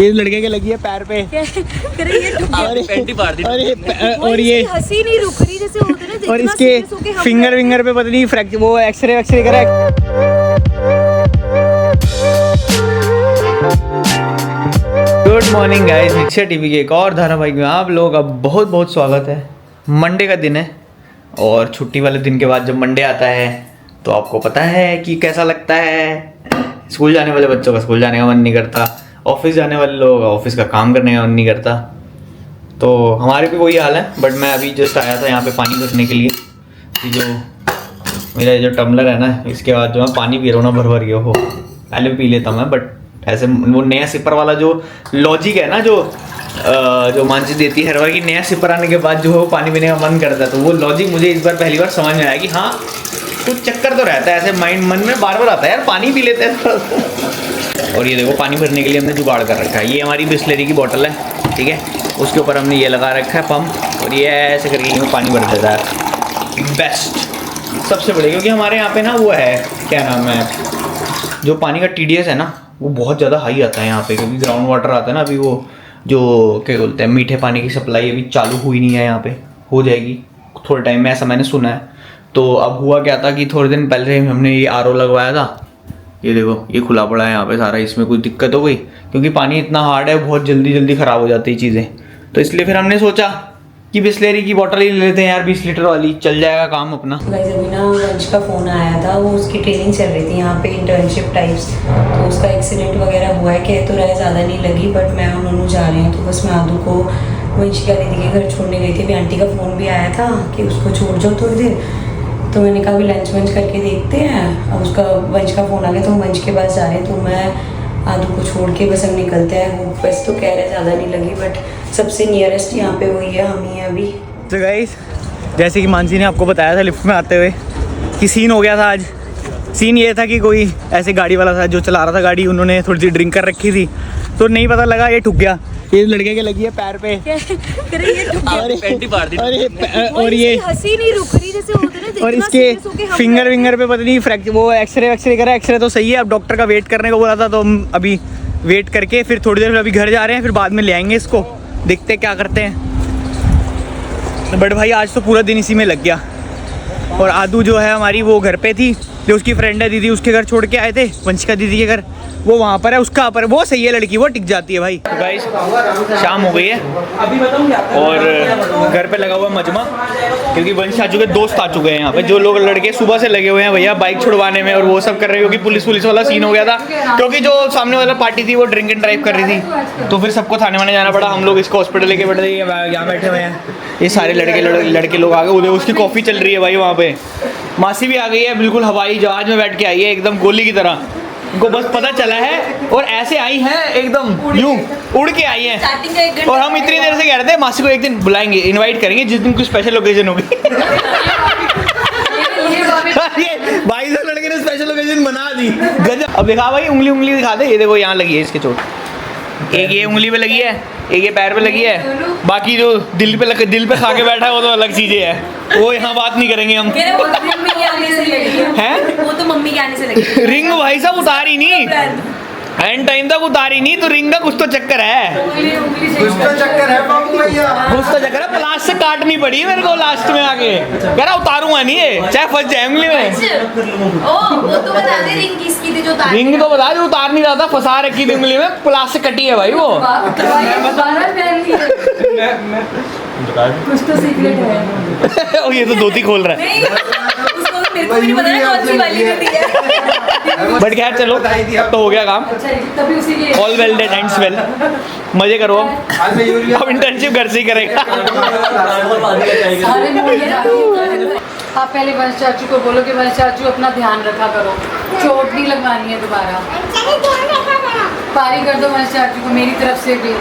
ये लड़के के लगी है पैर पे। और ये हंसी नहीं रुक रही जैसे होता है ना। और इसके फिंगर विंगर पे पता नहीं फ्रैक्चर, वो एक्सरे करा। Good morning guys, Nikshay TV के एक और धारावाहिक में आप लोग का बहुत बहुत स्वागत है। मंडे का दिन है और छुट्टी वाले दिन के बाद जब मंडे आता है तो आपको पता है कि कैसा लगता है। स्कूल जाने वाले बच्चों का स्कूल जाने का मन नहीं करता, ऑफिस जाने वाले लोगों का ऑफिस का काम करने का मन नहीं करता। तो हमारे भी वही हाल है। बट मैं अभी जस्ट आया था यहाँ पे पानी भरने के लिए। कि जो मेरा जो टम्बलर है ना, इसके बाद जो मैं पानी पी रहा हूँ ना भर गया हो। पहले भी पी लेता मैं, बट ऐसे वो नया सिपर वाला जो लॉजिक है ना, जो मानसी देती है हर बार की, नया सिपर आने के बाद जो है वो पानी पीने का मन करता है। तो वो लॉजिक मुझे इस बार पहली बार समझ में आया कि हाँ कुछ चक्कर तो रहता है, ऐसे मन में बार बार आता है यार पानी पी लेते हैं। और ये देखो पानी भरने के लिए हमने जुगाड़ कर रखा है। ये हमारी बिस्लरी की बोतल है, ठीक है। उसके ऊपर हमने ये लगा रखा है पंप, और ये ऐसे करके इसमें पानी भर देता है। बेस्ट, सबसे बढ़िया। क्योंकि हमारे यहाँ पे ना वो है, क्या नाम है, जो पानी का TDS है ना वो बहुत ज़्यादा हाई आता है यहाँ पे। क्योंकि ग्राउंड वाटर आता है ना, अभी वो जो क्या बोलते हैं मीठे पानी की सप्लाई अभी चालू हुई नहीं है यहाँ पे, हो जाएगी थोड़े टाइम में, ऐसा मैंने सुना है। तो अब हुआ क्या था कि थोड़े दिन पहले हमने ये RO लगवाया था। ये देखो ये खुला पड़ा है यहाँ पे सारा, इसमें कुछ दिक्कत हो गई क्योंकि पानी इतना हार्ड है, बहुत जल्दी ख़राब हो जाती है चीज़ें। तो इसलिए फिर हमने सोचा कि बिस्लेरी की बोतल ही ले लेते हैं यार, 20 लीटर वाली, चल जाएगा काम अपना। गाइस अभी ना वंश का फ़ोन आया था, वो उसकी ट्रेनिंग चल रही थी यहाँ पे, इंटर्नशिप टाइप्स। तो उसका एक्सीडेंट वगैरह हुआ है, कह तो रहा ज़्यादा नहीं लगी, बट मैं और नोनू जा रहे हैं। तो बस मैं आदू को वंशिका दीदी के घर छोड़ने गई थी। अभी आंटी का फ़ोन भी आया था कि उसको छोड़ जाओ थोड़ी देर। तो मैंने कहा अभी लंच वंच करके देखते हैं। अब उसका वंश का फ़ोन आ गया तो हम वंश के पास जा रहे हैं। तो मैं आदू को छोड़ के बस हम निकलते हैं। वो बस तो कह रहे ज़्यादा नहीं लगी, बट सबसे नियरेस्ट यहाँ पे वही है, हम ही हैं अभी। तो गाइस जैसे कि मानसी ने आपको बताया था लिफ्ट में आते हुए कि सीन हो गया था आज। सीन ये था कि कोई ऐसे गाड़ी वाला था जो चला रहा था गाड़ी, उन्होंने थोड़ी सी ड्रिंक कर रखी थी, तो नहीं पता लगा ये ठुक गया। ये लड़के के लगी है पैर पे। और ये हंसी नहीं रुक रही जैसे होता है ना। और इसके फिंगर विंगर पे पता नहीं फ्रैक्चर, वो एक्सरे करा। एक्सरे तो सही है, अब डॉक्टर का वेट करने को बोला था, तो हम अभी वेट करके फिर थोड़ी देर अभी घर जा रहे हैं, फिर बाद में ले आएंगे इसको, देखते क्या करते हैं। बट भाई आज तो पूरा दिन इसी में लग गया। और आदू जो है हमारी वो घर पे थी, जो उसकी फ्रेंड है दीदी, उसके घर छोड़ के आए थे, वंशिका दीदी के घर। वो वहाँ पर है, उसका पर वो सही है लड़की, वो टिक जाती है भाई। तो गाइस शाम हो गई है और घर पे लगा हुआ मजमा, क्योंकि वंश आ चुके, दोस्त आ चुके हैं यहाँ पे। जो लोग लड़के सुबह से लगे हुए हैं भैया बाइक छुड़वाने में और वो सब कर रहे हैं, क्योंकि पुलिस वाला सीन हो गया था। क्योंकि जो सामने वाला पार्टी थी वो ड्रिंक एंड ड्राइव कर रही थी, तो फिर सबको थाने वाने जाना पड़ा। हम लोग इसको हॉस्पिटल लेके बैठे थे, यहाँ बैठे हुए हैं ये सारे लड़के लोग आ गए। उधर उसकी कॉफ़ी चल रही है भाई वहाँ पे। मासी भी आ गई है, बिल्कुल हवाई जहाज में बैठ के आई है, एकदम गोली की तरह। उनको बस पता चला है और ऐसे आई हैं, एकदम यूं उड़ के आई हैं। और हम इतनी देर से कह रहे थे मासी को एक दिन बुलाएंगे, इनवाइट करेंगे जिस दिन कुछ स्पेशल ओकेजन होगी। भाई साहब लड़के ने स्पेशल ओकेजन बना दी, गजब। अब दिखा भाई, उंगली दिखा दे। ये देखो यहाँ लगी है इसके चोट, एक ये उंगली पे लगी है, एक ये पैर पे लगी है। बाकी जो दिल पे खा के बैठा है वो तो अलग चीजें है, वो यहाँ बात नहीं करेंगे हम। हैं वो तो मम्मी के आने से लगी। रिंग भाई साहब उतारी नहीं, एंड टाइम तक उतारी नहीं, तो रिंग का कुछ तो चक्कर है, कुछ तो चक्कर है। प्लास से काटनी पड़ी मेरे को लास्ट में आके, कह रहा उतारूंगा नहीं ये, चाहे फंस जाए उंगली में। वो तो बता दे रिंग किसकी थी जो उतार, रिंग तो बता जो उतार नहीं रहा था, फंसा रखी थी उंगली में, प्लास से कटी है भाई वो। कुछ तो सीक्रेट है। और ये तो धोती खोल रहा है। मेरे को भी नहीं पता कौन सी वाली में है। बट खैर चलो, अब तो हो गया काम, all well that ends well. मजे करो, अब इंटर्नशिप घर से ही करेगा। आप पहले वंश चाचू को बोलो कि वंश चाचू अपना ध्यान रखा करो, चोट नहीं लगवानी है दोबारा। पारी कर दो वंश चाचू को मेरी तरफ से भी।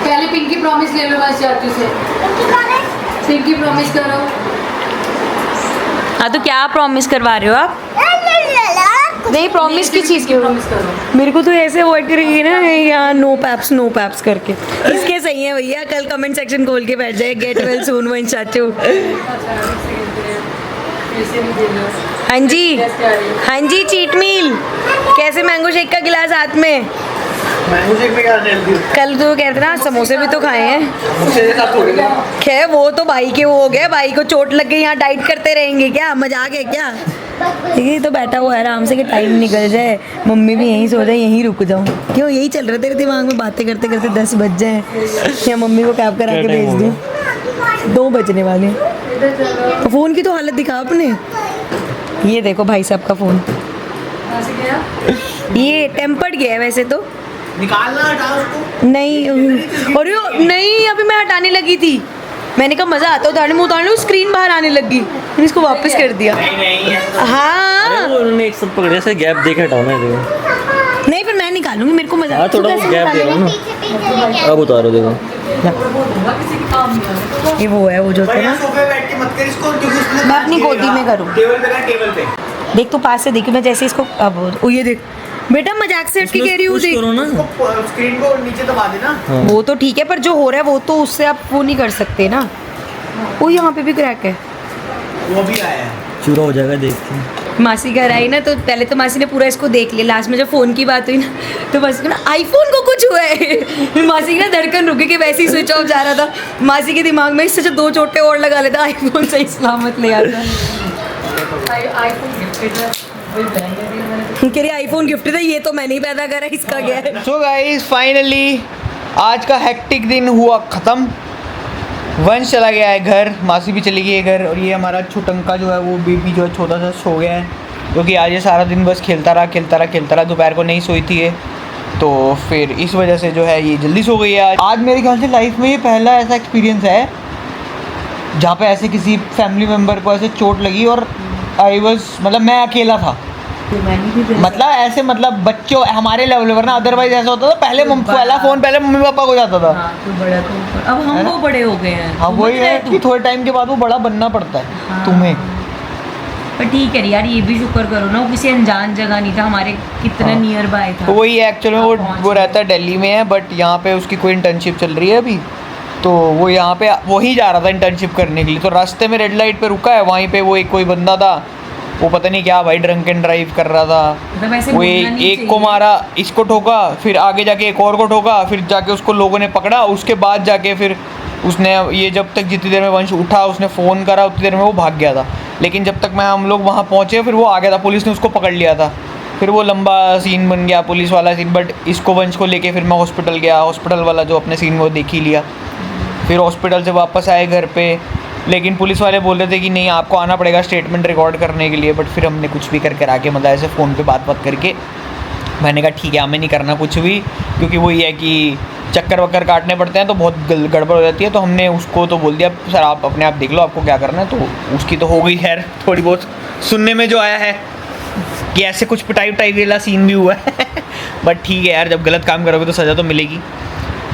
पहले पिंकी प्रॉमिस ले लो वंश चाचू से, पिंकी प्रॉमिस करो। हाँ तो क्या प्रॉमिस करवा रहे हो आप? नहीं प्रॉमिस की चीज़ की प्रॉमिस करो। मेरे को तो ऐसे अवॉइड करेगी ना यहाँ, नो पैप्स करके। इसके सही है भैया, कल कमेंट सेक्शन खोल के बैठ जाए, गेट वेल सून वंश चाचू। हाँ जी चीट मील, कैसे मैंगो शेक का गिलास हाथ में। मैंगो शेक भी खाने लगी कल तो कहते ना समोसे भी तो खाए हैं। मुझसे साथ थोड़ी ना खैर वो तो भाई के वो हो गया, भाई को चोट लग गई, यहाँ डाइट करते रहेंगे क्या, मजाक है क्या। ये तो बैठा हुआ है आराम से कि टाइम निकल जाए, मम्मी भी यहीं सो जाए, यहीं रुक जाऊँ। क्यों यही चल रहा तेरे दिमाग में, बातें करते करते 10 बज जाए या मम्मी को कैब करा के भेज दूँ। 2 बजने वाले। तो फ़ोन की तो हालत दिखा अपने। ये देखो भाई साहब का फ़ोन, ये टेम्पर्ड गया है वैसे तो। निकालना हटा उसको। नहीं अरे नहीं, अभी मैं हटाने लगी थी, मैंने कहा मज़ा आता है उतारने में, उतारने स्क्रीन बाहर आने लगी, मैंने इसको वापस कर दिया। नहीं हाँ उन्होंने एक सब पकड़े से गैप देके हटाना है देखो। नहीं, फिर मैं निकालूंगी, मेरे को मजा हाँ थोड़ा गैप दे रहा ना, अब उतारो देखो। ये वो है वो जो होता है ना, सोफे पे बैठ के मत कर इसको, क्योंकि उसमें मैं अपनी गोदी में करूँ। टेबल पे ना, टेबल पे देख तो पास से देखी मैं जैसे इसको, अब वो ये देख बेटा मजाक से हट के कह रही हूँ, देख करो ना। स्क्रीन को नीचे दबा देना। वो तो ठीक है, पर जो हो रहा है वो तो उससे आप वो नहीं कर सकते ना। वो यहाँ पे भी क्रैक है। वो भी आया है। चूरा हो जाएगा देखते हैं। मासी घर आई ना, तो पहले तो मासी ने पूरा इसको देख लिया, लास्ट में जब फ़ोन की बात हुई ना, तो मासी को ना आईफोन को कुछ हुआ है। मासी की ना धड़कन रुकी कि वैसे ही स्विच ऑफ जा रहा था, मासी के दिमाग में इससे जो 2 चोटें और लगा लेता, आईफोन सही सलामत ले आता। कह रही आईफोन गिफ्ट था, ये तो मैंने ही पैदा करा, इसका क्या है। सो गाइस फाइनली आज का हेक्टिक दिन हुआ ख़त्म। वंश चला गया है घर, मासी भी चली गई है घर, और ये हमारा छुटंका जो है वो बेबी जो है छोटा सा सो गया है, क्योंकि आज ये सारा दिन बस खेलता रहा। दोपहर को नहीं सोई थी ये, तो फिर इस वजह से जो है ये जल्दी सो गई है। आज मेरे ख्याल से लाइफ में ये पहला ऐसा एक्सपीरियंस है जहाँ पे ऐसे किसी फैमिली मेम्बर को ऐसे चोट लगी और मतलब मैं अकेला था। मतलब ऐसे मतलब बच्चों हमारे लेवल पर ना, अदरवाइज ऐसा होता था पहले पहला फ़ोन पहले मम्मी पापा को जाता था। तो बड़ा तो अब हम वो बड़े हो गए हैं। हाँ वही है कि थोड़े टाइम के बाद वो बड़ा बनना पड़ता है तुम्हें। पर ठीक है यार, ये भी शुक्र करो ना, वो किसी अनजान जगह नहीं था, हमारे कितना नियर बाय था। तो वही एक्चुअल में वो रहता है दिल्ली में है, बट यहाँ पे उसकी कोई इंटर्नशिप चल रही है अभी, तो वो यहाँ पे वही जा रहा था इंटर्नशिप करने के लिए। तो रास्ते में रेड लाइट पे रुका है, वहीं पे वो एक कोई बंदा था, वो पता नहीं क्या भाई ड्रंक एंड ड्राइव कर रहा था। वो एक को मारा, इसको ठोका, फिर आगे जाके एक और को ठोका, फिर जाके उसको लोगों ने पकड़ा। उसके बाद जाके फिर उसने ये जब तक जितनी देर में वंश उठा उसने फ़ोन करा, उतनी देर में वो भाग गया था। लेकिन जब तक हम लोग वहाँ पहुँचे फिर वो आ गया था, पुलिस ने उसको पकड़ लिया था। फिर वो लंबा सीन बन गया, पुलिस वाला सीन। बट इसको वंश को लेके फिर मैं हॉस्पिटल गया, हॉस्पिटल वाला जो अपने सीन वो देख ही लिया। फिर हॉस्पिटल से वापस आए घर पे, लेकिन पुलिस वाले बोल रहे थे कि नहीं आपको आना पड़ेगा स्टेटमेंट रिकॉर्ड करने के लिए। बट फिर हमने कुछ भी करके आके मतलब ऐसे फ़ोन पे बात करके मैंने कहा ठीक है हमें नहीं करना कुछ भी, क्योंकि वो ये है कि चक्कर वक्कर काटने पड़ते हैं तो बहुत गड़बड़ हो जाती है। तो हमने उसको तो बोल दिया सर आप अपने आप देख लो आपको क्या करना है। तो उसकी तो हो गई खैर, थोड़ी बहुत सुनने में जो आया है कि ऐसे कुछ पिटाई वाला सीन भी हुआ है। बट ठीक है यार, जब गलत काम करोगे तो सज़ा तो मिलेगी।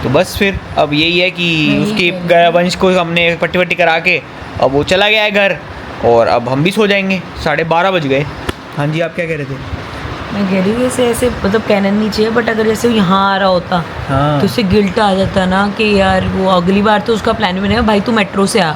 तो बस फिर अब यही है कि उसकी वंश को हमने पट्टी वट्टी करा के अब वो चला गया है घर, और अब हम भी सो जाएंगे। 12:30 बज गए। हाँ जी आप क्या कह रहे थे? मैं कह रही हूँ ऐसे ऐसे मतलब कहना नहीं चाहिए, बट अगर जैसे वो यहाँ आ रहा होता हाँ। तो उससे गिल्ट आ जाता ना कि यार वो अगली बार तो उसका प्लान बनेगा भाई तू मेट्रो से आ,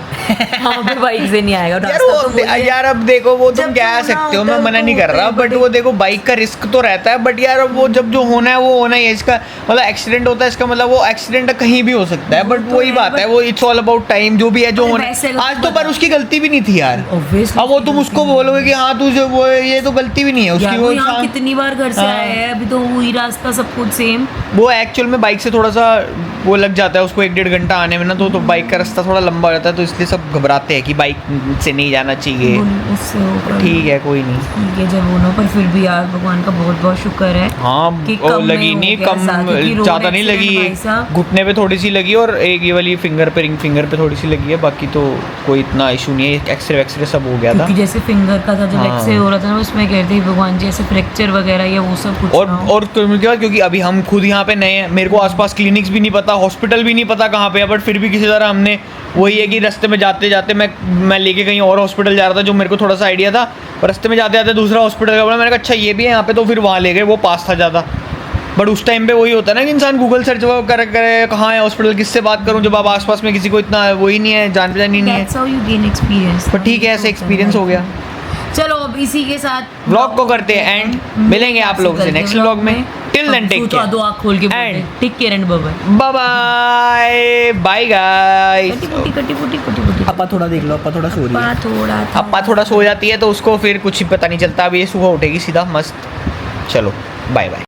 हाँ फिर बाइक से नहीं आएगा। यार वो यार अब देखो वो तुम कह सकते हो, मैं मना नहीं कर रहा, बट वो देखो बाइक का रिस्क तो रहता है। बट यार वो जब जो होना है वो होना ही है। इसका मतलब एक्सीडेंट होता है, इसका मतलब वो एक्सीडेंट कहीं भी हो सकता है। बट वही बात है, वो इट्स ऑल अबाउट टाइम, जो भी है जो होना आज तो। पर उसकी गलती भी नहीं थी यार। अब वो तुम उसको बोलोगे कि हाँ तुझे वो ये तो गलती भी नहीं है उसकी। वो कितनी बार घर से आया है, अभी तो वही रास्ता सब कुछ सेम। वो एक्चुअल में बाइक से थोड़ा सा वो लग जाता है उसको 1-1.5 घंटा आने में ना, तो बाइक का रास्ता थोड़ा लंबा हो जाता है, तो इसलिए सब घबराते हैं कि बाइक से नहीं जाना चाहिए। ठीक है कोई नहीं, ठीक है जब होना, पर फिर भी यार भगवान का बहुत बहुत शुक्र है। हाँ लगी नहीं, कम ज़्यादा नहीं लगी, घुटने पे थोड़ी सी लगी और एक ये वाली फिंगर पे थोड़ी सी लगी है, बाकी तो कोई इतना इशू नहीं है। एक्सरे सब हो गया था, जैसे फिंगर का था जब एक्सरे हो रहा था ना, उसमें कहते हैं भगवान जी ऐसे फ्रैक्चर वगैरह या वो सब कुछ। और क्योंकि अभी हम खुद यहाँ पे नए हैं, मेरे को आसपास क्लिनिक्स भी नहीं पता, हॉस्पिटल भी नहीं पता कहाँ पे है, बट फिर भी किसी तरह हमने वही है कि रास्ते में जाते जाते मैं लेके कहीं और हॉस्पिटल जा रहा था जो मेरे को थोड़ा सा आइडिया था, और रास्ते में जाते जाते दूसरा हॉस्पिटल का बोला, मैंने कहा अच्छा ये भी है यहाँ पे, तो फिर वहाँ ले गए, वो पास था ज़्यादा। बट उस टाइम पे वही होता है ना कि इंसान गूगल सर्च करे कहाँ है हॉस्पिटल, किससे बात करूँ, जब आप आसपास में किसी को इतना वही नहीं है, जान पहचान ही नहीं है। पर ठीक है ऐसे एक्सपीरियंस हो गया। चलो अब इसी के साथ व्लॉग को करते हैं एंड मिलेंगे आप लोगों से नेक्स्ट व्लॉग में। टिल देन टेक केयर, दो आँख खोल के And- take care and bye bye bye bye guys. कटी अपा थोड़ा देख लो, अपा थोड़ा सो रही है। थोड़ा अप्पा थोड़ा सो जाती है तो उसको फिर कुछ ही पता नहीं चलता। अब ये सुबह उठेगी सीधा मस्त। चलो बाय बाय।